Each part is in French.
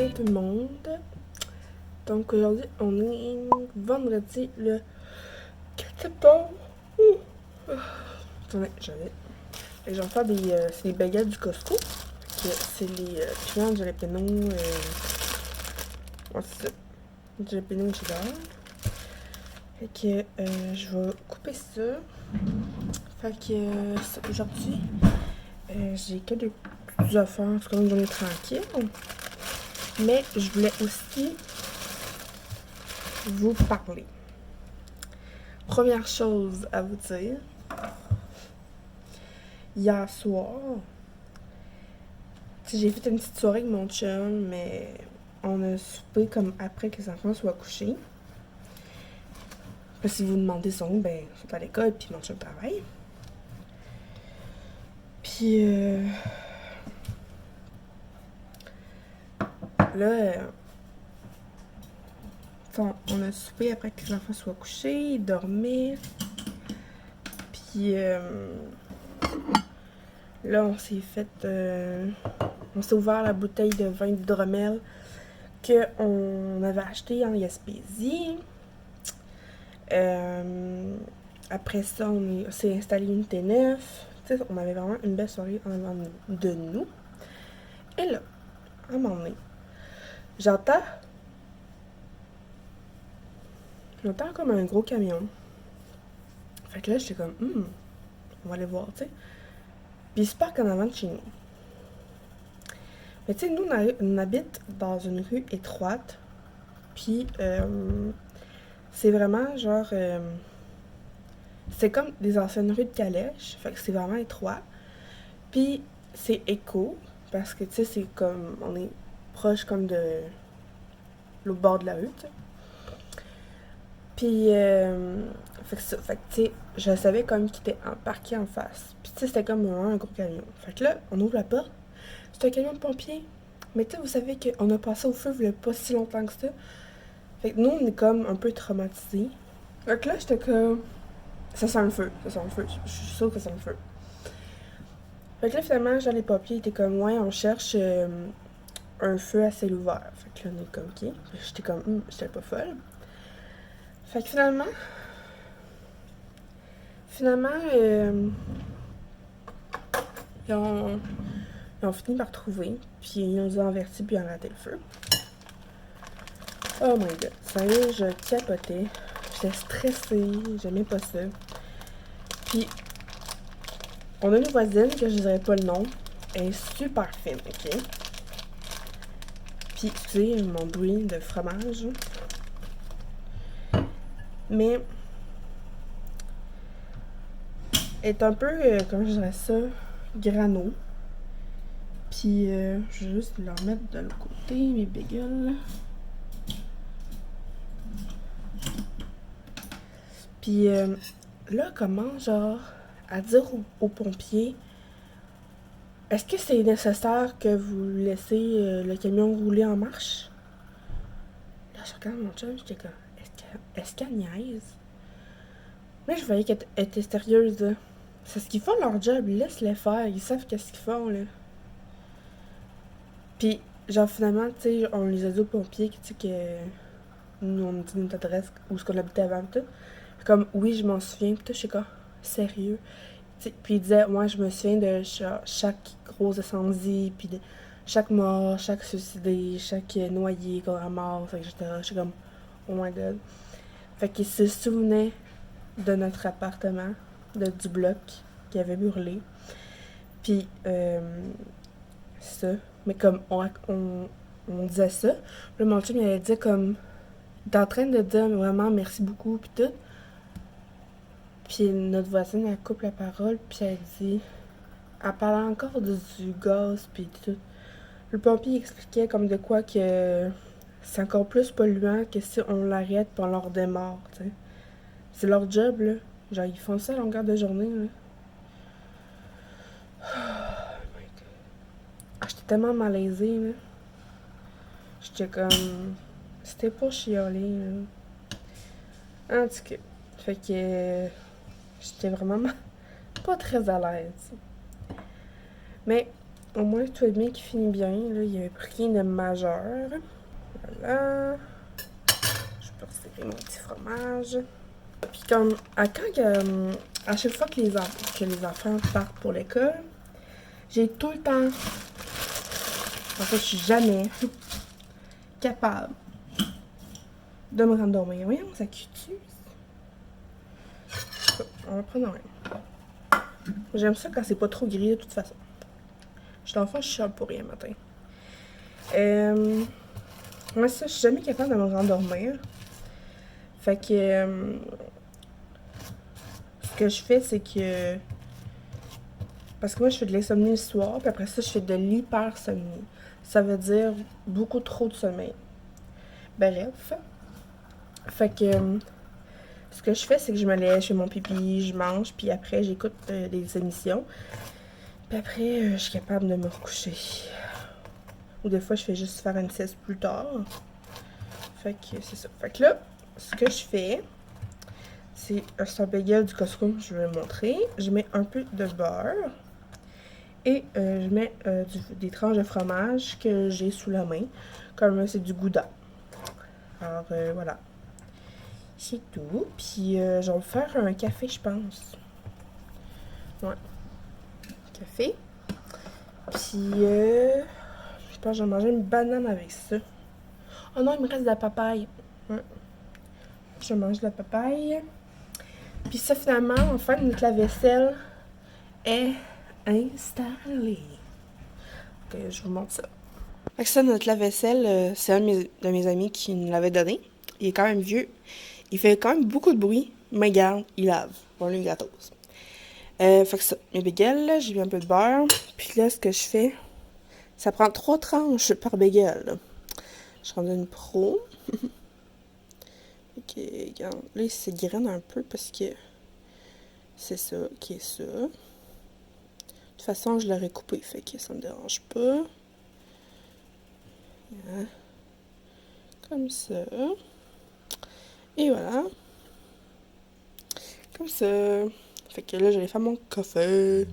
matin tout le monde. Donc aujourd'hui on est vendredi le 4 septembre. Attendez, j'avais. Et je vais faire c'est des baguettes du Costco. C'est les clients de jalapeno. Ouais, c'est ça. Du jalapeno cheddar. Fait que je vais couper ça. Fait que aujourd'hui j'ai que des petites affaires. C'est comme une journée tranquille. Mais je voulais aussi vous parler. Première chose à vous dire, hier soir, j'ai fait une petite soirée avec mon chum, mais on a soupé comme après que les enfants soient couchés. Parce que si vous demandez son où, ben, ils sont à l'école, puis mon chum travaille. Puis là, on a soupé après que les enfants soient couchés, ils dormaient. Puis là, on s'est ouvert la bouteille de vin d'hydromel qu'on avait acheté en Gaspésie. Après ça, on s'est installé une T9. T'sais, on avait vraiment une belle soirée en avant de nous. Et là, à un moment donné, j'entends comme un gros camion. Fait que là, j'étais comme, on va aller voir, tu sais. Puis il se parque en avant de chez nous. Mais tu sais, nous, on habite dans une rue étroite. Puis c'est vraiment genre... c'est comme des anciennes rues de calèche. Fait que c'est vraiment étroit. Puis c'est éco. Parce que tu sais, c'est comme... On est proche comme de... le bord de la rue, tu sais. Puis... fait que ça. Fait que tu sais, je savais comme qu'il était parqué en face. Puis tu sais, c'était comme vraiment un gros camion. Fait que là, on ouvre la porte. C'est un camion de pompiers. Mais tu sais, vous savez qu'on a passé au feu il y a pas si longtemps que ça. Fait que nous, on est comme un peu traumatisés. Fait que là, j'étais comme... Ça sent le feu, ça sent le feu. Je suis sûre que ça sent le feu. Fait que là, finalement, genre, les pompiers étaient comme, ouais, on cherche un feu à ciel ouvert. Fait que là, on est comme, ok. J'étais comme, j'étais pas folle. Fait que finalement, ils ont fini par trouver. Puis ils nous ont avertis, puis ils ont arrêté le feu. Oh my god. Sérieux, je capotais. J'étais stressée, j'aimais pas ça. Puis, on a une voisine, que je dirais pas le nom. Elle est super fine, ok? Puis, excusez mon bruit de fromage. Mais, elle est un peu, comment je dirais ça, grano. Puis, je vais juste leur mettre de l'autre côté, mes bagels. Puis, là, comment, genre, à dire aux pompiers, est-ce que c'est nécessaire que vous laissez le camion rouler en marche? Là, je regarde mon chum, j'étais comme, est-ce qu'elle niaise? Mais je voyais qu'elle était sérieuse, là. C'est ce qu'ils font leur job, laisse-les faire, ils savent qu'est-ce qu'ils font, là. Puis, genre, finalement, tu sais, on les a dit aux pompiers, tu sais, que nous, on dit notre adresse, où est-ce qu'on habitait avant, tout. Comme, oui, je m'en souviens, puis tout, je suis comme, sérieux? T'sais, puis il disait, moi, je me souviens de chaque gros incendie, puis de chaque mort, chaque suicidé, chaque noyé qu'on ramasse, etc. Je suis comme, oh my god. Fait qu'il se souvenait de notre appartement, du bloc qui avait brûlé. Puis, ça. Mais comme, on disait ça. Là, mon chum, il allait dire comme, il est en train de dire vraiment merci beaucoup, puis tout. Puis notre voisine, elle coupe la parole, puis elle dit... Elle parlait encore du gaz, puis tout. Le pompier expliquait comme de quoi que c'est encore plus polluant que si on l'arrête pis on leur démarre, tu sais. C'est leur job, là. Genre, ils font ça à longueur de journée, là. J'étais tellement malaisée, là. J'étais comme... C'était pas chialer, là. En tout cas. Fait que... j'étais vraiment pas très à l'aise. Mais au moins tout est bien qui finit bien. Là, il n'y a rien de majeur. Voilà. Je peux resserrer mon petit fromage. Puis comme, à chaque fois que les enfants partent pour l'école, j'ai tout le temps... En fait, je suis jamais capable de me rendormir. Voyons, ça cue-tu? On va prendre un. J'aime ça quand c'est pas trop gris de toute façon. Je suis l'enfant, je chiale pour rien matin. Moi, ça, je suis jamais capable de me rendormir. Fait que... ce que je fais, c'est que... Parce que moi, je fais de l'insomnie le soir, puis après ça, je fais de l'hypersomnie. Ça veut dire beaucoup trop de sommeil. Bref. Fait que... ce que je fais, c'est que je me lève, je fais mon pipi, je mange, puis après, j'écoute des émissions. Puis après, je suis capable de me recoucher. Ou des fois, je fais juste faire une sieste plus tard. Fait que c'est ça. Fait que là, ce que je fais, c'est un bagel du Costco, je vais le montrer. Je mets un peu de beurre. Et je mets des tranches de fromage que j'ai sous la main. Comme c'est du Gouda. Alors, voilà. C'est tout. Puis, je vais faire un café, je pense. Ouais. Café. Puis, je pense que je vais manger une banane avec ça. Oh non, il me reste de la papaye. Ouais. Je mange de la papaye. Puis ça, finalement, enfin, notre lave-vaisselle est installée. Ok, je vous montre ça. Fait que ça, notre lave-vaisselle, c'est un de mes amis qui nous l'avait donné. Il est quand même vieux. Il fait quand même beaucoup de bruit. Mais regarde, il lave. Bon, lui, il gratos. Fait que ça, mes bagels, j'ai mis un peu de beurre. Puis là, ce que je fais, ça prend 3 tranches par bagel. Je rends une pro. Ok, regarde. Là, il s'égrène un peu parce que c'est ça qui est ça. De toute façon, je l'aurais coupé, fait que ça me dérange pas. Voilà. Comme ça. Et voilà. Comme ça. Fait que là, j'allais faire mon café.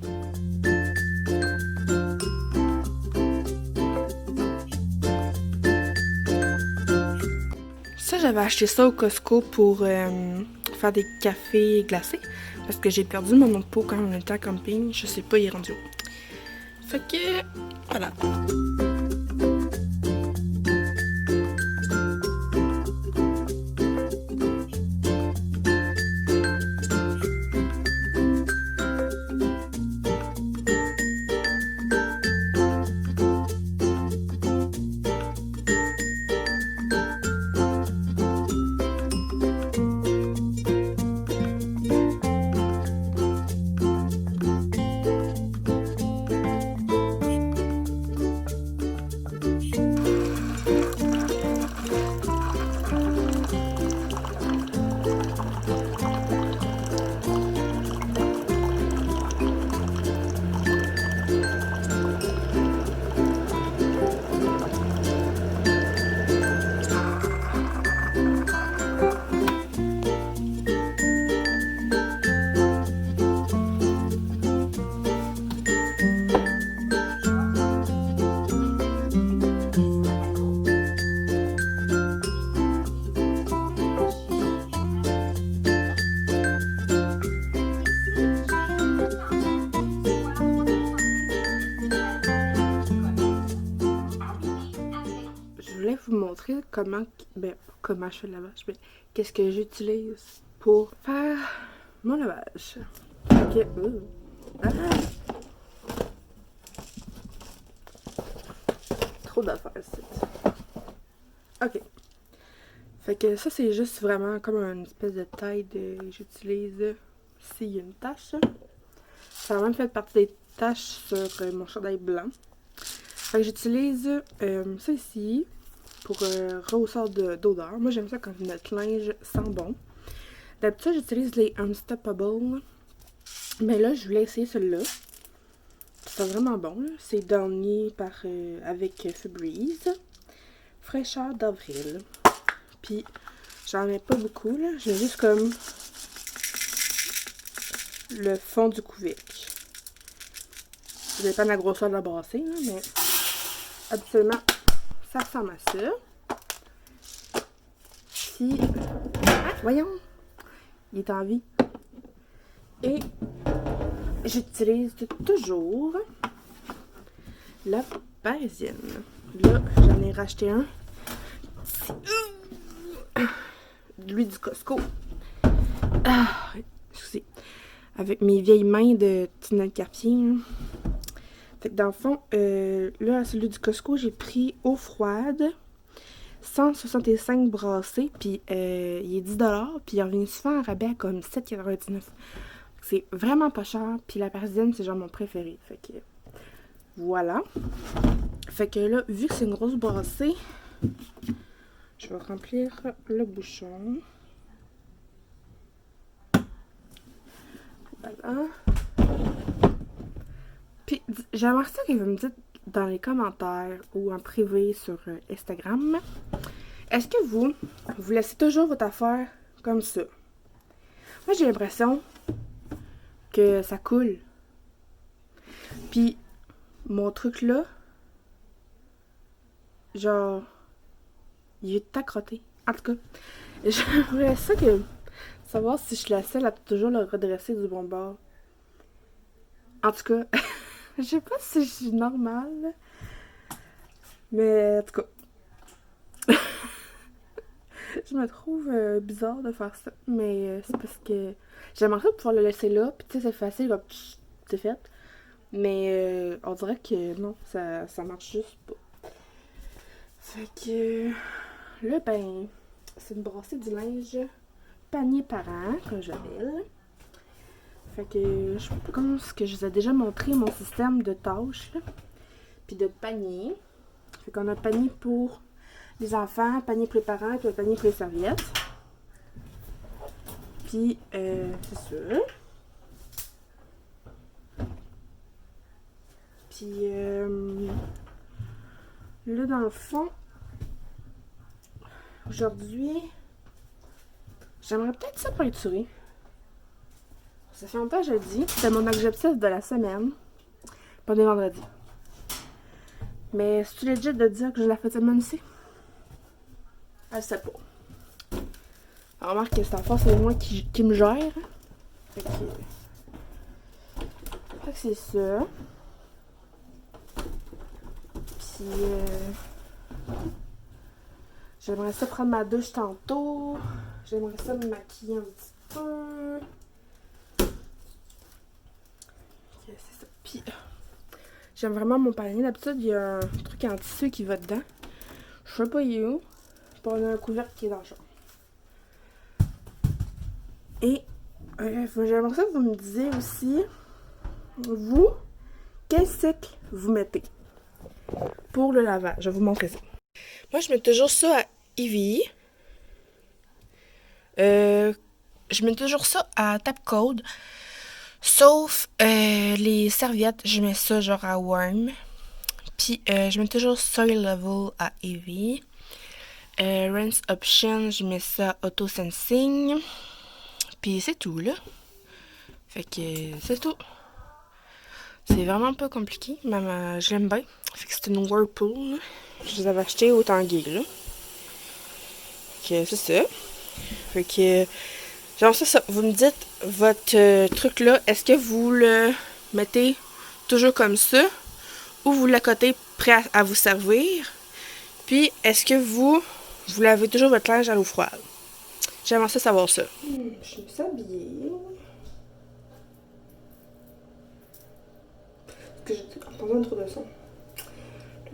Ça, j'avais acheté ça au Costco pour faire des cafés glacés. Parce que j'ai perdu mon pot quand on était à camping. Je sais pas, il est rendu où. Fait que, voilà. Vous montrer comment je fais le lavage, mais qu'est-ce que j'utilise pour faire mon lavage. Ok. Ah. Trop d'affaires ici. Ok. Fait que ça, c'est juste vraiment comme une espèce de taille de... J'utilise s'il y a une tache. Ça a même fait partie des taches sur mon chandail blanc. Fait que j'utilise ça ici pour rehausseur d'odeur. Moi, j'aime ça quand notre linge sent bon. D'habitude, j'utilise les Unstoppable. Mais là, je voulais essayer celui-là. C'est vraiment bon. C'est Downy avec Febreze. Fraîcheur d'avril. Puis, j'en mets pas beaucoup. Là. J'ai juste comme le fond du couvercle. Ça dépend de la grosseur de la brassée, là, mais habituellement, ça ressemble à ça. Puis, voyons, il est en vie. Et j'utilise toujours la parisienne. Là, j'en ai racheté un. Lui du Costco. Ah, excusez. Avec mes vieilles mains de Tina Carpier. Hein. Fait que dans le fond, là, à celui du Costco, j'ai pris eau froide. 165 brassées, puis il est 10$, puis il revient souvent en rabais à comme 7,99$. C'est vraiment pas cher, puis la parisienne, c'est genre mon préféré. Fait que voilà. Fait que là, vu que c'est une grosse brassée, je vais remplir le bouchon. Voilà. Puis j'aimerais ça que vous me dites dans les commentaires ou en privé sur Instagram, est-ce que vous laissez toujours votre affaire comme ça? Moi, j'ai l'impression que ça coule. Puis, mon truc là, genre, il est accroté. En tout cas, j'aimerais ça que savoir si je laissais là toujours le redresser du bon bord. En tout cas, je sais pas si je suis normale, mais en tout cas, je me trouve bizarre de faire ça, mais c'est parce que j'aimerais ça pouvoir le laisser là, puis tu sais, c'est facile, comme c'est fait, mais on dirait que non, ça marche juste pas. Fait que là, ben, c'est une brassée du linge panier parent, comme j'appelle. Fait que je pense que je vous ai déjà montré mon système de tâches, là, puis de panier. Fait qu'on a un panier pour les enfants, un panier pour les parents, puis un panier pour les serviettes. Puis, c'est ça. Puis, là, dans le fond, aujourd'hui, j'aimerais peut-être ça peinturer. Ça fait longtemps que je le dis. C'est mon objectif de la semaine. Pas des vendredis. Mais c'est-tu legit de dire que je la fais cette semaine-ci? Je sais pas. Alors, remarque que cette enfant, c'est moi qui me gère. Fait que c'est ça. Puis, j'aimerais ça prendre ma douche tantôt. J'aimerais ça me maquiller un petit peu. C'est ça. Puis, j'aime vraiment mon panier. D'habitude, il y a un truc en tissu qui va dedans. Je sais pas il est où. Puis on a un couvercle qui est dans le champ. Et j'aimerais ça que vous me disiez aussi, vous, quel cycle vous mettez pour le lavage. Je vais vous montrer ça. Moi, je mets toujours ça à Eevee. Je mets toujours ça à Tapcode. Sauf les serviettes, je mets ça genre à Worm. Puis je mets toujours Soil Level à Eevee. Rinse Option, je mets ça Auto Sensing. Puis c'est tout là. Fait que c'est tout. C'est vraiment pas compliqué. Même je l'aime bien. Fait que c'est une Whirlpool. Là. Je les avais achetés au Tanguay là. Fait que c'est ça. Fait que genre ça. Vous me dites votre truc là. Est-ce que vous le mettez toujours comme ça? Ou vous l'accotez prêt à vous servir? Puis est-ce que vous lavez toujours votre linge à l'eau froide? J'aimerais ça savoir ça. Je me suis habillée. Parce que j'ai entendu un trou de son. Là,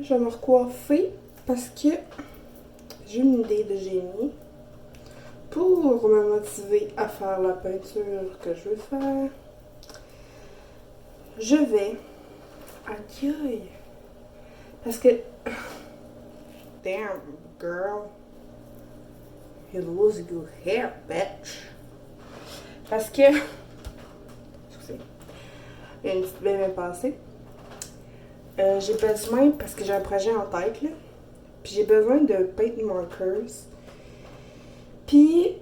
je vais me recoiffer parce que j'ai une idée de génie pour me motiver à faire la peinture que je veux faire. Je vais accueillir. Parce que. Damn, girl. You lose your hair, bitch. Parce que. Excusez. Il y a une petite bébé passée. J'ai besoin, parce que j'ai un projet en tête, là. Puis j'ai besoin de paint markers. Puis,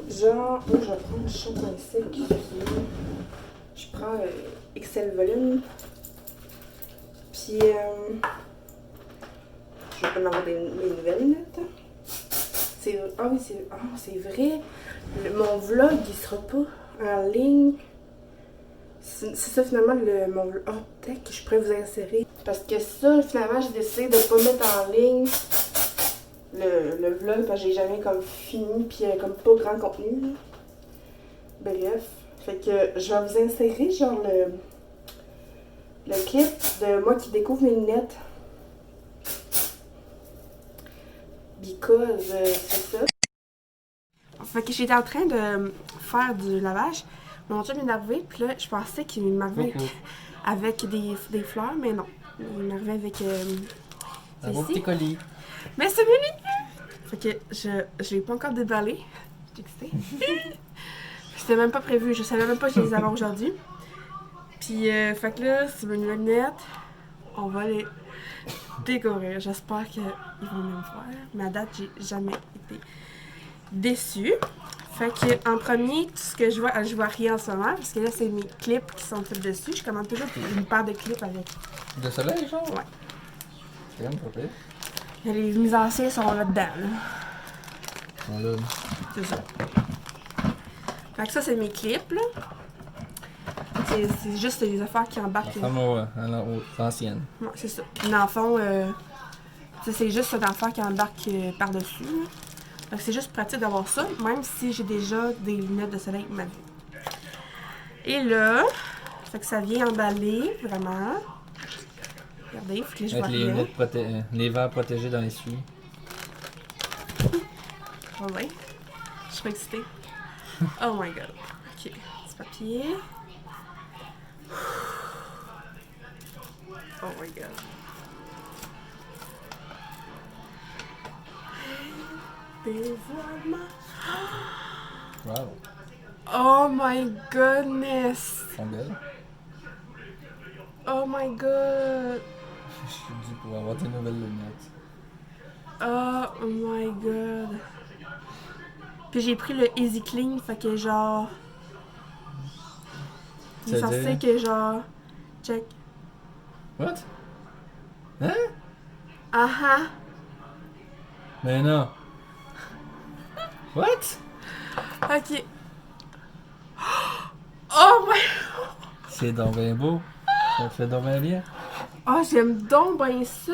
genre, je vais prendre le champ ici. Je prends XL volume. Puis, je vais pas en avoir mes nouvelles lunettes. Ah oui, c'est vrai. Mon vlog, il sera pas en ligne. C'est ça, finalement, mon vlog. Oh, peut-être que je pourrais vous insérer. Parce que ça, finalement, j'ai décidé de pas mettre en ligne le vlog. Parce que j'ai jamais comme fini. Puis, comme pas grand contenu. Là. Bref. Fait que je vais vous insérer, genre, le clip de moi qui découvre mes lunettes. Because, c'est ça. Fait que j'étais en train de faire du lavage. Mon chum est arrivé, puis là, je pensais qu'il m'arrivait avec des fleurs, mais non. Il m'arrivait avec un beau petit colis. Mais c'est mignon! Fait que je l'ai pas encore déballé. J'ai excité. C'était même pas prévu, je savais même pas que je les avais aujourd'hui. Puis, fait que là, c'est mes nouvelles lunettes. On va les décorer. J'espère qu'ils vont me faire. Mais à date, j'ai jamais été déçue. Fait que en premier, tout ce que je vois rien en ce moment, parce que là, c'est mes clips qui sont faits dessus. Je commande toujours une paire de clips avec. De soleil, genre? Ouais. C'est quand même pas pire. Les mises en scène sont là-dedans, là. On l'a. C'est ça. Fait que ça, c'est mes clips, là. C'est juste les affaires qui embarquent. Aux anciennes. Ouais, c'est ça. Dans le fond, c'est juste cette affaire qui embarque par-dessus. Donc c'est juste pratique d'avoir ça, même si j'ai déjà des lunettes de soleil ma vie. Et là, fait que ça vient emballer, vraiment. Regardez, faut que je vois rien. Les verres protégés dans les suies. Oh ouais. Je suis excitée. Oh my god. Ok, petit papier. Oh my god. Dévoilement. Wow. Oh my goodness. Ils sont belles. Oh my god. Je suis dû pour avoir tes nouvelles lunettes. Oh my god. Puis j'ai pris le Easy Clean, fait que genre. Il est censé que genre. Check. What? Hein? Ah ah. Mais non. What? Ok. Oh my. C'est donc bien beau. Ça te fait donc bien bien. Oh, j'aime donc bien ça.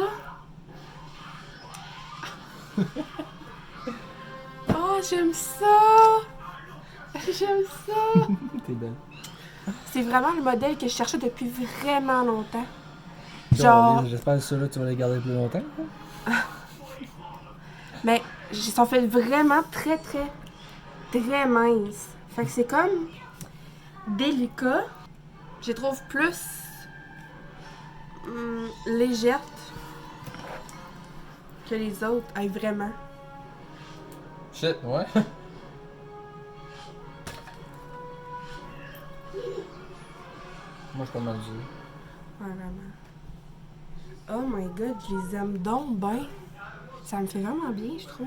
Oh, j'aime ça. J'aime ça. T'es belle. C'est vraiment le modèle que je cherchais depuis vraiment longtemps. Genre. J'espère que ceux-là, tu vas les garder plus longtemps. Mais ils sont faits vraiment très minces. Fait que c'est comme délicat. Je les trouve plus légères que les autres. Hey, vraiment. Shit, ouais. Moi, je suis pas mal dur. Ouais, vraiment. Oh my god, je les aime donc bien. Ça me fait vraiment bien, je trouve.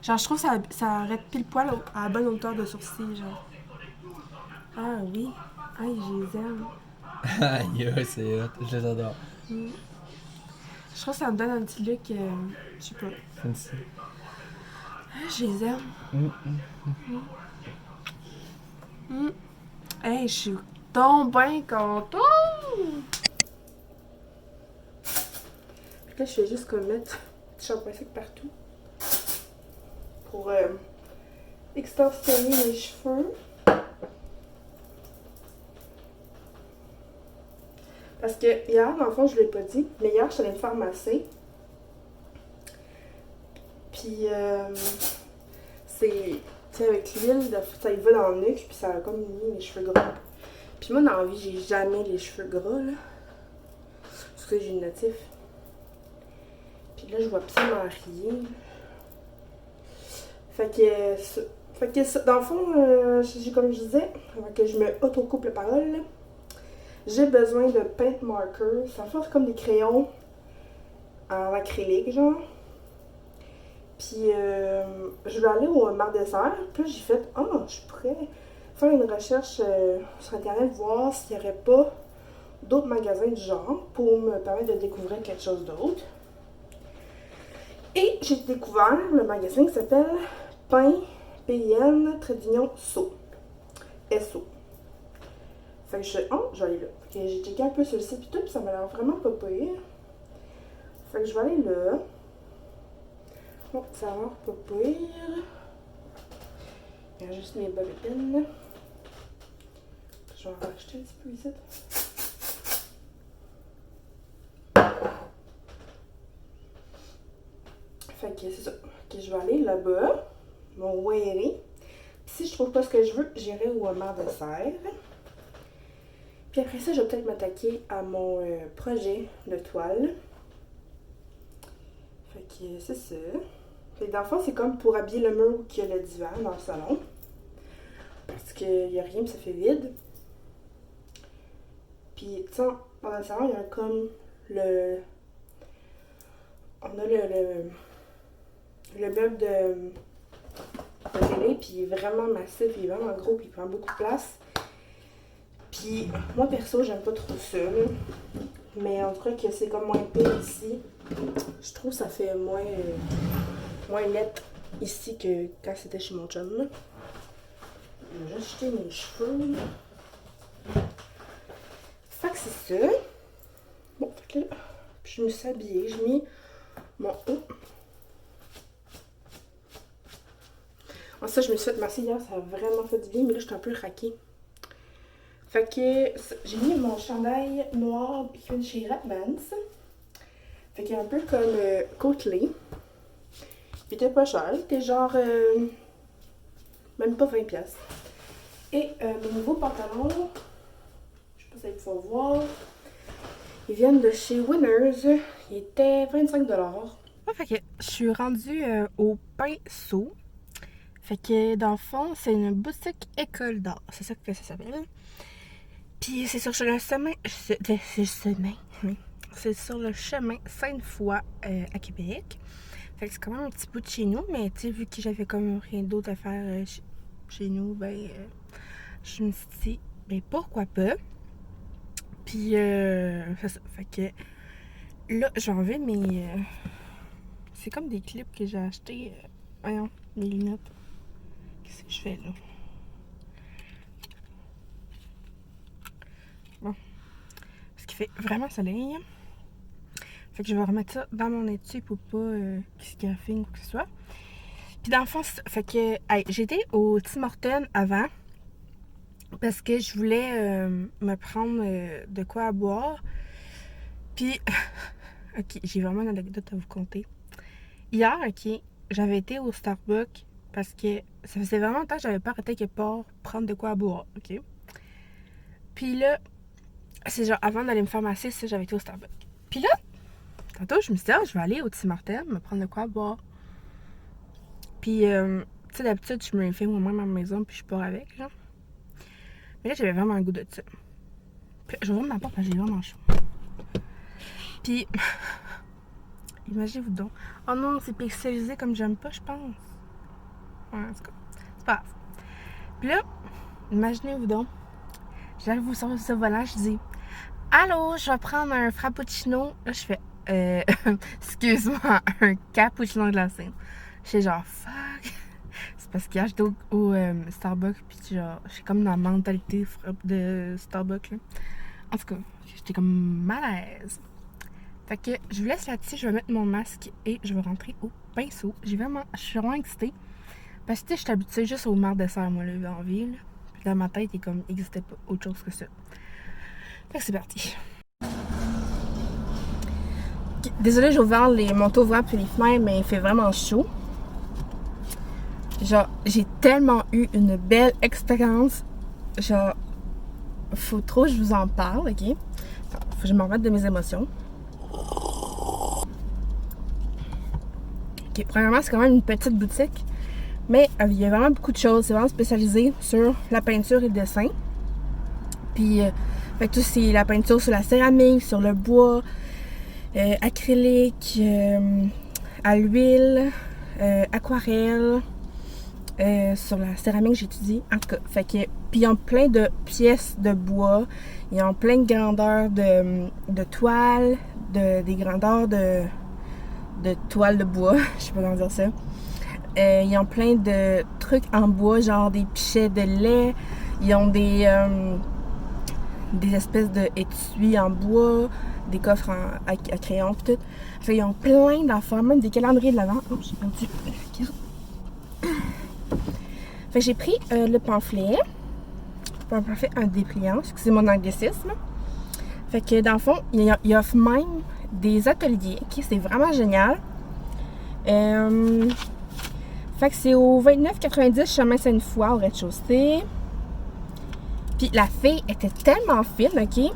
Genre, je trouve que ça arrête pile poil à la bonne hauteur de sourcil, genre. Ah oui. Aïe, je les aime. Aïe, c'est hot. Je les adore. Je trouve que ça me donne un petit look, je sais pas. Fancy. Ah, je les aime. Hey, je suis donc bien contente! Puis là, je fais juste comme mettre du shampoing sec partout pour extensionner mes cheveux. Parce que hier, dans le fond, je ne l'ai pas dit, mais hier, je suis allée me faire masser. Puis, c'est. Tu sais, avec l'huile, ça y va dans le nuque, puis ça a comme mis mes cheveux gras. Puis moi, dans la vie, j'ai jamais les cheveux gras, là. Parce que j'ai une natif. Puis là, je vois absolument rien. Fait que dans le fond, comme je disais, avant que je me auto-coupe la parole, là, j'ai besoin de paint marker. Ça fait comme des crayons en acrylique, genre. Puis je vais aller au Mar Dessert. Puis là, j'ai fait, je pourrais faire une recherche sur internet, voir s'il n'y aurait pas d'autres magasins du genre pour me permettre de découvrir quelque chose d'autre. Et j'ai découvert le magasin qui s'appelle Pain PN Trédignon SO. SO. Fait que je suis, oh, je vais aller là. Fait que j'ai checké un peu sur le site et tout, puis ça m'a l'air vraiment pas pire. Fait que je vais aller là. Bon, ça a l'air pas pire. Il y a juste mes bulletins. Je vais en racheter un petit peu ici. Fait que c'est ça. Ok, je vais aller là-bas. Mon Wéry. Puis si je trouve pas ce que je veux, j'irai au Mar de Serre. Puis après ça, je vais peut-être m'attaquer à mon projet de toile. Fait que c'est ça. Fait que dans le fond, c'est comme pour habiller le mur qu'il y a le divan dans le salon. Parce qu'il n'y a rien, puis ça fait vide. Puis, tu sais, dans le salon, il y a comme le... On a le meuble de télé, puis il est vraiment massif, il est vraiment gros, puis il prend beaucoup de place. Puis, moi, perso, j'aime pas trop ça, là. Mais en tout cas, que c'est comme moins pire ici. Je trouve que ça fait moins net ici que quand c'était chez mon chum, là. Je vais juste jeter mes cheveux. Fait que c'est ça. Bon, fait que là, je me suis habillée, j'ai mis mon haut. En ça, je me suis fait masser hier, ça a vraiment fait du bien, mais là, je suis un peu raquée. Fait que j'ai mis mon chandail noir qui vient de chez Ratmans. Fait qu'il est un peu comme côtelé. Il était pas cher, il était genre même pas 20$. Et mes nouveaux pantalons, je sais pas si vous pouvez voir, ils viennent de chez Winners. Ils étaient 25$. Ouais, fait que je suis rendue au Pinceau. Fait que dans le fond, c'est une boutique école d'art. C'est ça que ça s'appelle. Puis c'est sur le chemin. C'est sur le chemin Sainte-Foy à Québec. Fait que c'est quand même un petit bout de chez nous, mais tu sais, vu que j'avais comme rien d'autre à faire chez nous, ben je me suis dit, ben pourquoi pas. Puis c'est ça. Fait que là, j'ai enlevé mes. C'est comme des clips que j'ai achetés. Voyons, mes lunettes. Qu'est-ce que je fais là? Bon. Parce qu'il fait vraiment soleil. Fait que je vais remettre ça dans mon étui pour pas qu'il se graffine ou quoi que ce soit. Puis dans le fond, fait que hey, j'étais au Tim Hortons avant parce que je voulais me prendre de quoi à boire. Puis, ok, j'ai vraiment une anecdote à vous conter. Hier, ok, j'avais été au Starbucks parce que ça faisait vraiment longtemps que j'avais pas arrêté quelque part prendre de quoi à boire, ok? Puis là, c'est genre avant d'aller me faire masser, ça, j'avais été au Starbucks. Puis là, tantôt, je me suis dit, je vais aller au Tim Hortons, me prendre de quoi à boire. Puis, tu sais, d'habitude, je me le fais moi-même à ma maison, puis je pars avec, genre. Mais là, j'avais vraiment un goût de ça. Puis, je vais ouvrir ma porte parce que j'ai vraiment chaud. Puis, imaginez-vous donc. Oh non, c'est pixelisé comme j'aime pas, je pense. Ouais, en tout cas, c'est pas grave. Puis là, imaginez-vous donc. J'arrive sur ce volant, je dis allô, je vais prendre un frappuccino. Là, je fais excuse-moi, un cappuccino glacé. J'étais genre fuck. C'est parce qu'hier j'étais au Starbucks, puis genre, j'ai comme la mentalité de Starbucks là. En tout cas, j'étais comme mal à l'aise. Fait que je vous laisse là-dessus, je vais mettre mon masque et je vais rentrer au Pinceau. Je suis vraiment excitée. Parce que je suis habituée juste au Mar de Serre, moi, là, en ville. Puis dans ma tête, il comme n'existait pas autre chose que ça. Fait que c'est parti. Désolée, j'ai ouvert les manteaux ouverts puis les fenêtres, mais il fait vraiment chaud. Genre, j'ai tellement eu une belle expérience. Genre, faut trop que je vous en parle, ok? Attends, faut que je m'en remette de mes émotions. Ok, premièrement, c'est quand même une petite boutique. Mais il y a vraiment beaucoup de choses. C'est vraiment spécialisé sur la peinture et le dessin. Puis, fait que tout c'est la peinture sur la céramique, sur le bois, acrylique, à l'huile, aquarelle, sur la céramique que j'étudie. En tout cas, fait que, puis ils ont plein de pièces de bois, ils ont plein de grandeurs de toiles, des grandeurs de toiles de bois, je sais pas comment dire ça. Ils ont plein de trucs en bois, genre des pichets de lait, ils ont des espèces de étuis en bois, des coffres à crayon, tout. Fait, ils ont plein d'affaires, même des calendriers de l'Avent. Oh, j'ai perdu la carte. Fait que j'ai pris le pamphlet. Un pamphlet en dépliant, c'est mon anglicisme. Fait que dans le fond, il offre même des ateliers. Ok, c'est vraiment génial. Fait que c'est au 29,90 chemin Sainte-Foy, au rez-de-chaussée. Puis la fille était tellement fine, ok?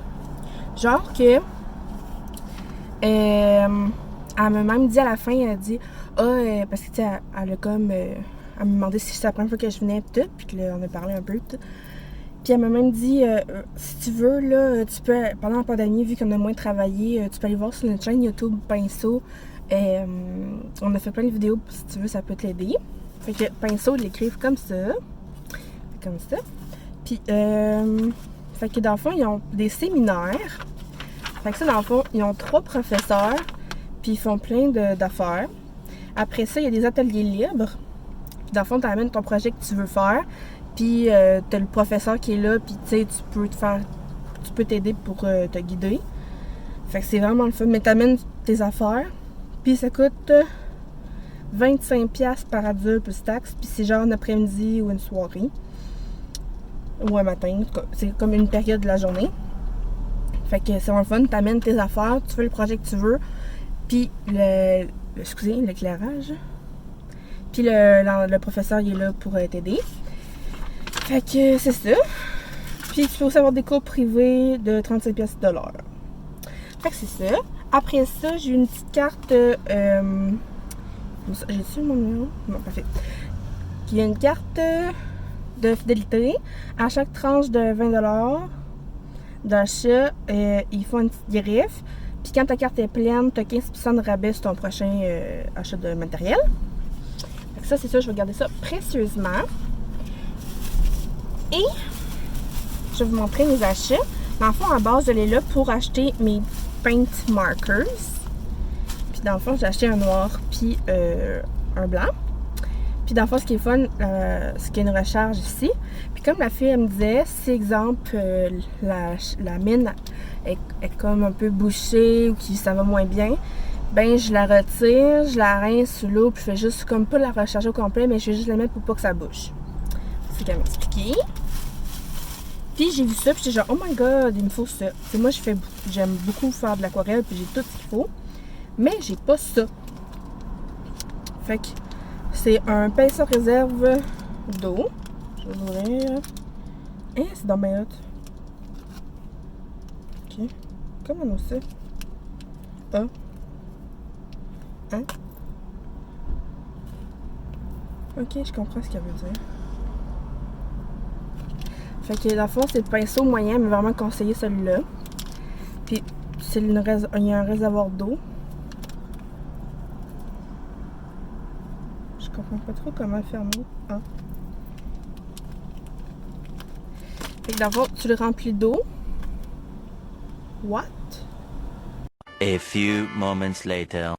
Genre que elle m'a même dit à la fin, elle a dit parce que tu sais, elle a comme elle me demandait si c'était la première fois que je venais pis tout, puis que là, on a parlé un peu tout. Puis elle m'a même dit si tu veux là, tu peux pendant la pandémie, vu qu'on a moins travaillé, tu peux aller voir sur notre chaîne YouTube Pinceau. On a fait plein de vidéos, si tu veux, ça peut t'aider. Fait que Pinceau, ils l'écrivent comme ça. Comme ça. Puis fait que dans le fond, ils ont des séminaires. Fait que ça, dans le fond, ils ont 3 professeurs, puis ils font plein d'affaires. Après ça, il y a des ateliers libres. Puis dans le fond, tu amènes ton projet que tu veux faire, puis t'as le professeur qui est là, puis tu sais, tu peux t'aider pour te guider. Fait que c'est vraiment le fun. Mais t'amènes tes affaires, puis ça coûte 25$ par adulte plus taxe, puis c'est genre un après-midi ou une soirée. Ou un matin, c'est comme une période de la journée. Fait que c'est vraiment fun, t'amènes tes affaires, tu fais le projet que tu veux, puis l'éclairage. Puis le professeur il est là pour t'aider. Fait que c'est ça. Puis tu peux aussi avoir des cours privés de 35$ de l'heure. Fait que c'est ça. Après ça, j'ai une petite carte. J'ai-tu mon numéro? Non, parfait. Il y a une carte de fidélité. À chaque tranche de 20$ d'achat, ils font une petite griffe. Puis quand ta carte est pleine, tu as 15% de rabais sur ton prochain achat de matériel. Fait que ça, c'est ça, je vais garder ça précieusement. Et je vais vous montrer mes achats. Dans le fond, à base, je l'ai là pour acheter mes paint markers. Puis dans le fond, j'ai acheté un noir puis un blanc. Puis dans le fond, ce qui est fun, c'est qu'il y a une recharge ici. Puis comme la fille, elle me disait, si exemple, la mine est comme un peu bouchée ou que ça va moins bien, ben je la retire, je la rince sous l'eau, puis je fais juste comme pas la recharger au complet, mais je vais juste la mettre pour pas que ça bouche. C'est qu'elle m'a expliqué. Puis j'ai vu ça, puis j'étais genre, oh my god, il me faut ça. T'sais, moi, j'aime beaucoup faire de l'aquarelle, puis j'ai tout ce qu'il faut. Mais j'ai pas ça. Fait que c'est un pinceau réserve d'eau. Je vais ouvrir. C'est dans ma note. Ok. Comment on sait? Hein? Ok, je comprends ce qu'elle veut dire. Fait que dans le fond, c'est le pinceau moyen, mais vraiment conseillé celui-là. Puis, il y a un réservoir d'eau. Je comprends pas trop comment le fermer. Fait que dans le fond, tu le remplis d'eau. What? A few moments later.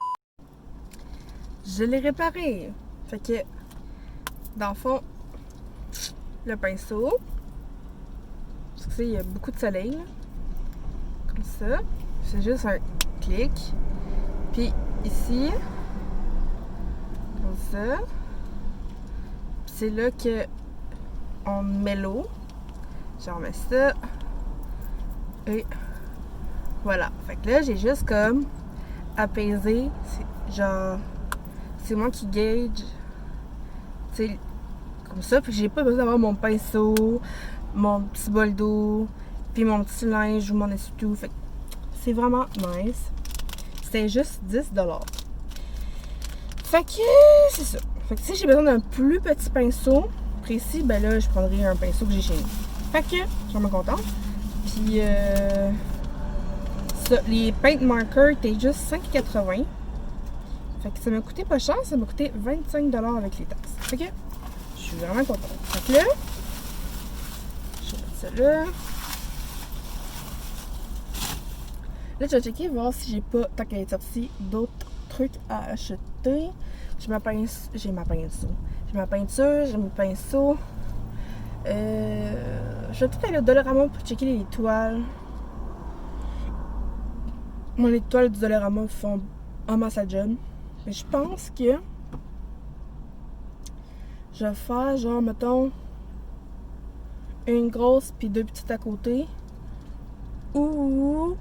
Je l'ai réparé. Fait que, dans le fond, le pinceau. Parce que il y a beaucoup de soleil, là. Comme ça. C'est juste un clic. Puis ici, comme ça. Puis c'est là que on met l'eau. J'en mets ça. Et voilà. Fait que là, j'ai juste comme apaisé. C'est moi qui gauge. Tu sais, comme ça. Puis j'ai pas besoin d'avoir mon pinceau, mon petit bol d'eau, puis mon petit linge ou mon essuie-tout. Fait que c'est vraiment nice. C'était juste 10$. Fait que c'est ça. Fait que si j'ai besoin d'un plus petit pinceau précis, ben là, je prendrai un pinceau que j'ai chez nous. Fait que, je suis vraiment contente. Puis, ça, les paint markers étaient juste 5,80$. Fait que ça m'a coûté pas cher, ça m'a coûté 25$ avec les taxes. Fait que, je suis vraiment contente. Fait que là, je vais mettre ça là. Là, je vais checker, voir si j'ai pas, tant qu'elle est sortie, d'autres trucs à acheter. J'ai ma peinture, j'ai mes pinceaux. Je vais tout aller au Dollarama pour checker les toiles. Moi, les toiles du Dollarama font en masse à job. Mais je pense que je vais faire genre, mettons, une grosse puis 2 petites à côté. Ou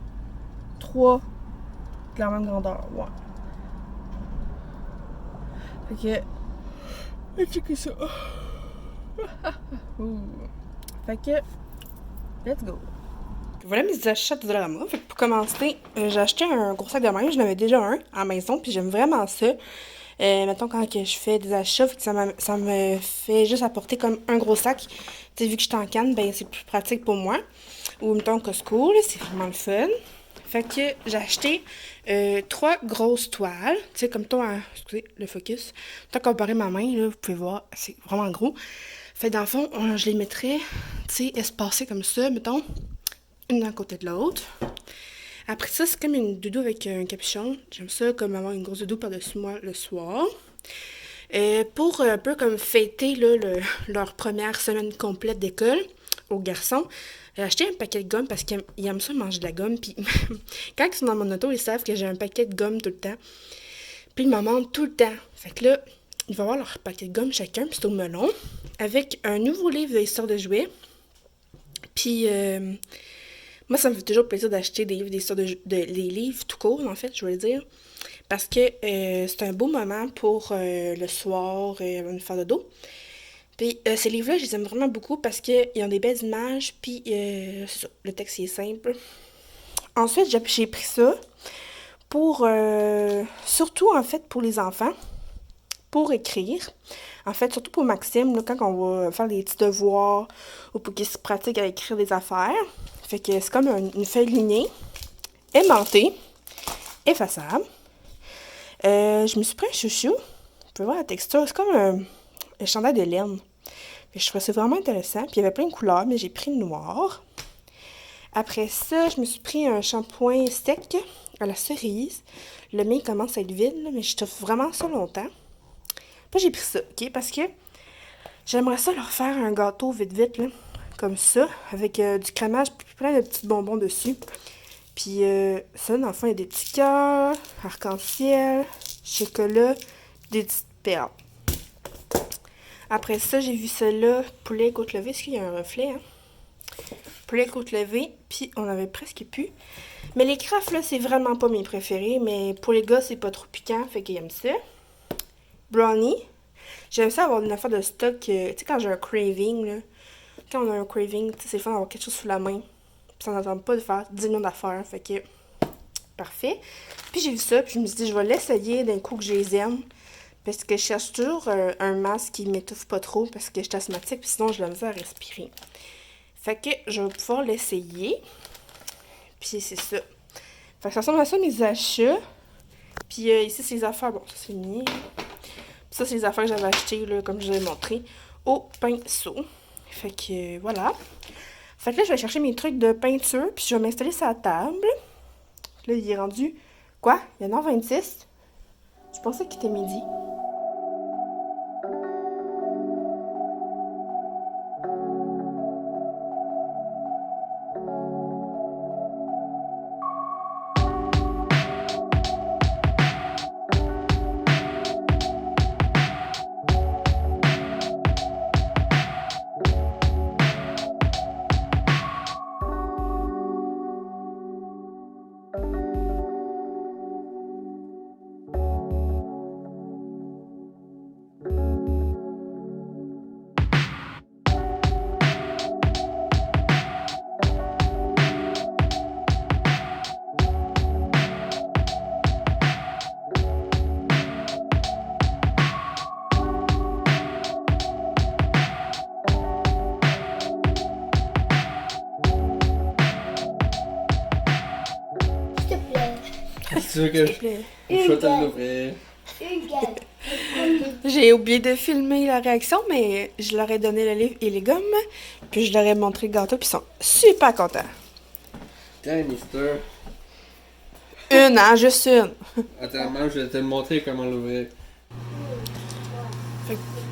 3 de la même grandeur. Ouais. Fait que. Checker ça. Fait que. Let's go. Voilà mes achats de Dollarama. Fait que pour commencer, j'ai acheté un gros sac de bain. J'en avais déjà un à la maison, puis j'aime vraiment ça. Mettons, quand que je fais des achats, fait que ça me fait juste apporter comme un gros sac. Tu sais, vu que je suis en canne, ben c'est plus pratique pour moi. Ou mettons Costco, là, c'est vraiment le fun. Fait que j'ai acheté 3 grosses toiles. Tu sais, comme toi, excusez, le focus. Tant comparé ma main, là, vous pouvez voir, c'est vraiment gros. Fait que dans le fond, je les mettrais, tu sais, espacées comme ça, mettons, une d'un côté de l'autre. Après ça, c'est comme une doudou avec un capuchon. J'aime ça, comme avoir une grosse doudou par-dessus moi le soir. Pour un peu comme fêter là, leur première semaine complète d'école aux garçons, j'ai acheté un paquet de gomme parce qu'ils aiment ça manger de la gomme. Puis quand ils sont dans mon auto, ils savent que j'ai un paquet de gomme tout le temps. Puis ils m'en demandent tout le temps. Fait que là, ils vont avoir leur paquet de gomme chacun, puis c'est au melon, avec un nouveau livre d'histoire de jouets. Puis moi, ça me fait toujours plaisir d'acheter des livres d'histoire des livres tout court, en fait, je veux dire. Parce que c'est un beau moment pour le soir, avant de faire de dos. Puis ces livres-là, je les aime vraiment beaucoup parce qu'ils ont des belles images, puis c'est ça, le texte est simple. Ensuite, j'ai pris ça pour, surtout en fait pour les enfants, pour écrire. En fait, surtout pour Maxime, là, quand on va faire des petits devoirs ou pour qu'il se pratique à écrire des affaires. Fait que c'est comme une feuille lignée, aimantée, effaçable. Je me suis pris un chouchou. Vous pouvez voir la texture, c'est comme un chandail de laine. Fait que je trouvais ça vraiment intéressant. Puis il y avait plein de couleurs, mais j'ai pris le noir. Après ça, je me suis pris un shampoing sec à la cerise. Le mien commence à être vide, là, mais je trouve vraiment ça longtemps. Puis j'ai pris ça, ok? Parce que j'aimerais ça leur faire un gâteau vite, là, comme ça, avec du crémage puis plein de petits bonbons dessus. Puis ça, dans le fond, il y a des petits cœurs, arc-en-ciel, chocolat, des petites perles. Après ça, j'ai vu celle-là, poulet côte levée. Est-ce qu'il y a un reflet, hein? Poulet côte levée, puis on avait presque pu. Mais les crafts, là, c'est vraiment pas mes préférés. Mais pour les gars, c'est pas trop piquant, fait qu'ils aiment ça. Brownie. J'aime ça avoir une affaire de stock. Tu sais, quand j'ai un craving, là. Quand on a un craving, tu sais, c'est le fun d'avoir quelque chose sous la main. Puis ça n'attend pas de faire 10 millions d'affaires. Fait que, parfait. Puis j'ai vu ça, puis je me suis dit, je vais l'essayer d'un coup que je les aime. Parce que je cherche toujours un masque qui m'étouffe pas trop, parce que je suis asthmatique, puis sinon, je la misère à respirer. Fait que je vais pouvoir l'essayer. Puis c'est ça. Fait que ça ressemble à ça, mes achats. Puis ici, c'est les affaires. Bon, ça, c'est mien. Ça, c'est les affaires que j'avais achetées, là, comme je vous ai montré, au pinceau. Fait que voilà. Fait que là, je vais chercher mes trucs de peinture, puis je vais m'installer sur la table. Là, il est rendu... Quoi? Il est 9h26? Je pensais qu'il était midi. Tu veux que je S'il te plaît. je vais te l'ouvrir? Une gueule. J'ai oublié de filmer la réaction, mais je leur ai donné le livre et les gommes, puis je leur ai montré le gâteau, puis ils sont super contents. Tiens, Mister. Une, hein, juste une. Attends, même, je vais te montrer comment l'ouvrir.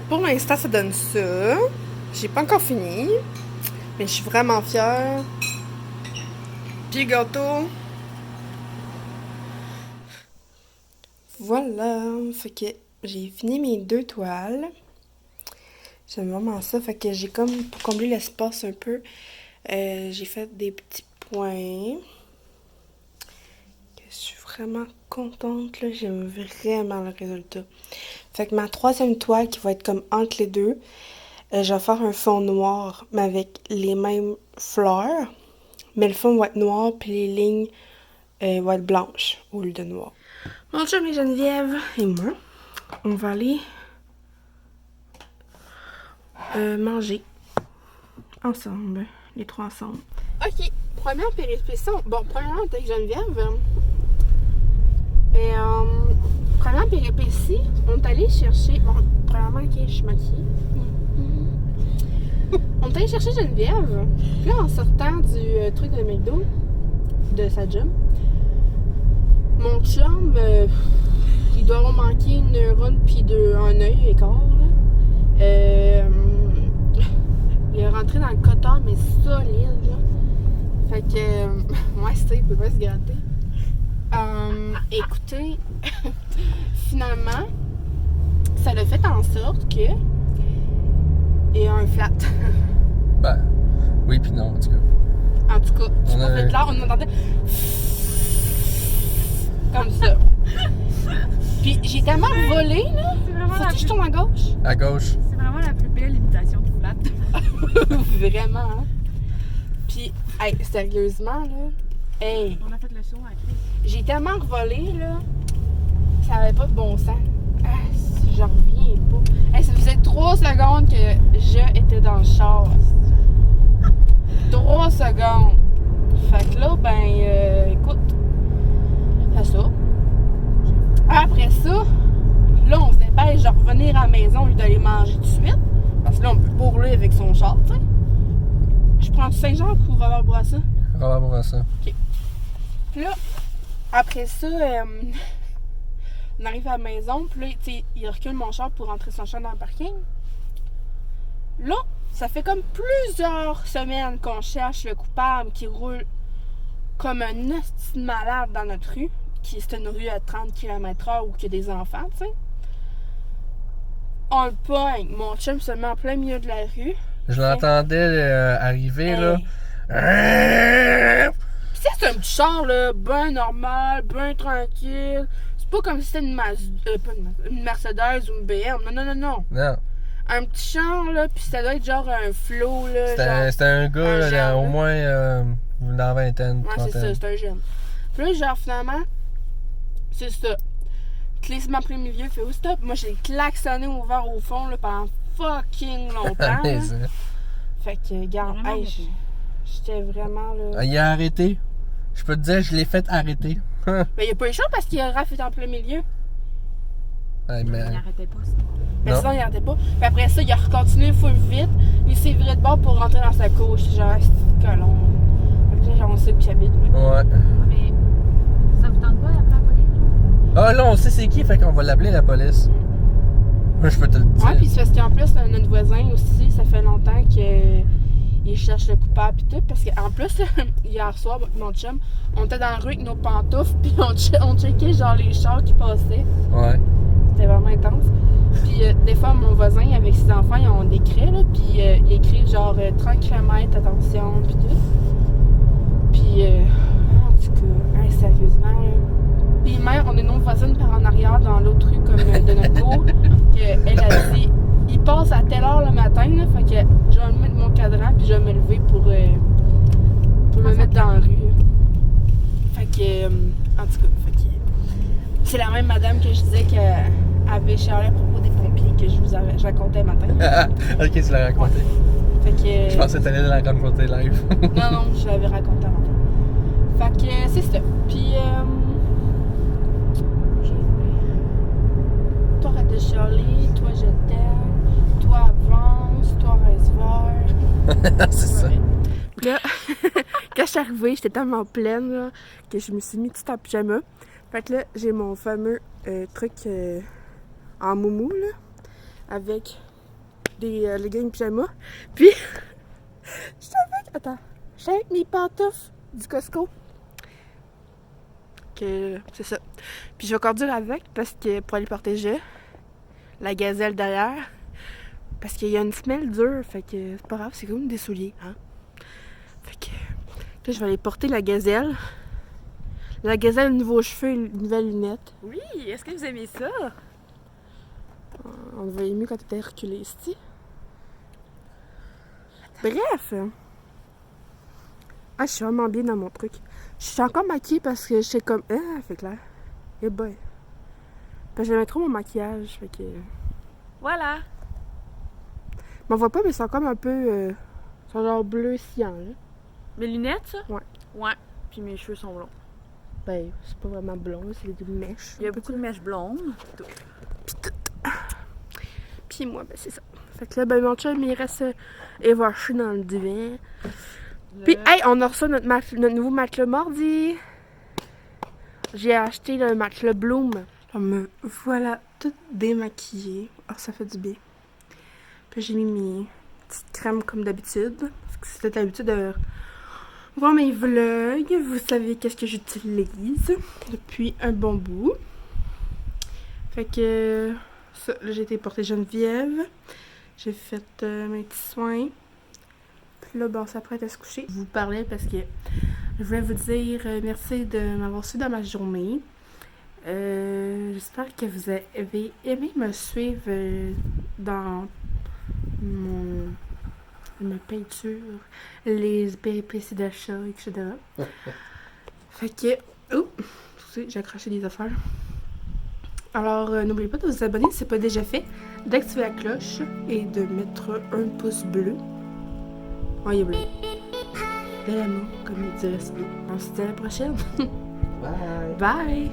Pour l'instant, ça donne ça. J'ai pas encore fini, mais je suis vraiment fière. Puis le gâteau. Voilà, fait que j'ai fini mes 2 toiles. J'aime vraiment ça, fait que j'ai comme, pour combler l'espace un peu, j'ai fait des petits points. Je suis vraiment contente, là, j'aime vraiment le résultat. Fait que ma 3e toile qui va être comme entre les deux, je vais faire un fond noir, mais avec les mêmes fleurs, mais le fond va être noir, puis les lignes vont être blanches au lieu de noir. Mon chum et Geneviève et moi, on va aller manger ensemble, les 3 ensemble. Ok, première péripétie. Bon, premièrement, on était avec Geneviève. Et première péripétie, on est allé chercher. Bon, premièrement, ok, je suis maquillée. On est allé chercher Geneviève. Puis là, en sortant du truc de McDo, de sa job, mon chum, il doit avoir manqué une neurone puis un œil écart. Là. Il est rentré dans le coton, mais solide. Là. Fait que, ouais, c'est il peut pas se gratter. Écoutez, finalement, ça l'a fait en sorte que il y a un flat. Ben, oui pis non, en tout cas. En tout cas, on a fait là, on entendait comme ça. Puis j'ai tellement volé, là. Faut que je tourne à gauche. À gauche. C'est vraiment la plus belle imitation de flat. Vraiment, hein. Puis, hey, sérieusement, là. Hey. On a fait le show à Chris. J'ai tellement revolé, là. Ça avait pas de bon sens. Ah, j'en reviens pas. Hey, ça faisait 3 secondes que je étais dans le char. 3 secondes. Fait que là, ben, écoute. Fais ça. Après ça, là, on se dépêche de revenir à la maison au lieu d'aller manger tout de suite. Parce que là, on peut pas rouler avec son char, tu sais. Je prends du Saint-Jacques ou Robert Bourassa? Robert Bourassa. OK. Puis là, après ça, on arrive à la maison, puis là, tu sais, il recule mon char pour rentrer son char dans le parking. Là, ça fait comme plusieurs semaines qu'on cherche le coupable qui roule comme un hostie de malade dans notre rue. C'est une rue à 30 km/h où il y a des enfants, tu sais. On le pogne. Mon chum se met en plein milieu de la rue. Je l'entendais arriver, Hey. là. Pis ça, c'est un petit char, là, ben normal, ben tranquille. C'est pas comme si c'était une Mercedes ou une BM. Non, non, non, non. Non. Un petit char, là, pis ça doit être genre un flow, là. C'était un gars, là, jeune, au là. moins dans la vingtaine, Ouais, c'est ça, trentaine. c'est un jeune. Puis là, genre, finalement, c'est ça. Glissement en plein milieu, fait oh stop. Moi, j'ai klaxonné ouvert au fond, là, pendant fucking longtemps. là. Fait que, regarde, Vraiment hey, beaucoup. j'étais vraiment, là. Il a arrêté. Je peux te dire, je l'ai fait arrêter. Ben, il a pas eu le choix parce qu'il a rafé en plein milieu. Hey, Il mais... n'arrêtait pas, sinon. Mais Non. sinon, il arrêtait pas. Puis après ça, il a recontinué full vite. Il s'est viré de bord pour rentrer dans sa couche. Genre, c'est colon. Fait que là, on sait où il habite. mais- Ouais. Mais ça vous tente pas d'appeler la police? Genre? Ah là, on sait c'est qui, fait qu'on va l'appeler la police. Moi, je peux te le dire. Ouais, puis c'est parce qu'en plus, notre voisin aussi, ça fait longtemps qu'il cherche le coupable pis tout. Parce qu'en plus, hier soir, mon chum, on était dans la rue avec nos pantoufles, puis on checkait genre les chars qui passaient. Ouais. C'était vraiment intense. Puis des fois, mon voisin, avec ses enfants, ils ont des craies, là, puis ils écrivent genre 30 km, attention, puis tout. Puis, en tout cas, hey, sérieusement, là. Puis même, on a une autre voisine par en arrière, dans l'autre rue, comme de notre cour, qu'elle a dit, il passe à telle heure le matin, là, fait que je vais me mettre mon cadran, puis je vais me lever pour me mettre dans la rue. Fait que, en tout cas, fait que, c'est la même madame que je disais qu'elle avait chialé à propos des pompiers que je racontais matin. Ok, tu l'as raconté. Fait que, Je pensais que t'allais la raconter live. non, non, je l'avais raconté matin. Fait que, c'est ça. Puis, t'aurais de de chialer, toi je t'aime, toi avance, toi reste vert. C'est ça. Puis là, quand je suis arrivée, j'étais tellement pleine là, que je me suis mis tout en pyjama. Fait que là, j'ai mon fameux truc en moumou, là, avec des leggings pyjama. Puis, j'étais avec mes pantoufles du Costco. Que c'est ça. Puis je vais conduire avec parce que pour aller protéger la gazelle derrière. Parce qu'il y a une semelle dure, fait que c'est pas grave, c'est comme des souliers, hein. Fait que là, je vais aller porter la gazelle. La gazelle, nouveaux cheveux et nouvelles lunettes. Oui, est-ce que vous aimez ça? On le voyait mieux quand t'étais reculé ici. Bref. Ah, je suis vraiment bien dans mon truc. Je suis encore maquillée parce que je sais comme... Ah, fait clair. Eh boy. Parce que j'aimais trop mon maquillage, fait que... Voilà. Mais on voit pas, mais c'est comme un peu... c'est genre bleu cyan, là. Mes lunettes, ça? Ouais. Ouais. Puis mes cheveux sont blonds. Ben, c'est pas vraiment blond, c'est des mèches. Il y a beaucoup de mèches blondes. Puis moi, ben c'est ça. Fait que là, ben mon chum, il reste évaché dans le divan. Puis, hey, on a reçu notre nouveau matelas mardi. J'ai acheté le matelas Bloom. Me voilà toute démaquillée. Oh, ça fait du bien. Puis j'ai mis mes petites crèmes comme d'habitude. Parce que c'était l'habitude de voir mes vlogs. Vous savez qu'est-ce que j'utilise depuis un bon bout. Fait que ça, là, j'ai été porter Geneviève. J'ai fait mes petits soins. Puis là, bon, ça s'apprête à se coucher. Je vous parlais parce que je voulais vous dire merci de m'avoir suivi dans ma journée. J'espère que vous avez aimé me suivre dans ma peinture, les péripéties d'achat, etc. Fait que... Oh! J'ai accroché des affaires. Alors, n'oubliez pas de vous abonner si ce n'est pas déjà fait, d'activer la cloche et de mettre un pouce bleu. Oh, il est bleu. De l'amour, comme il dirait ça. On se dit à la prochaine. Bye. Bye!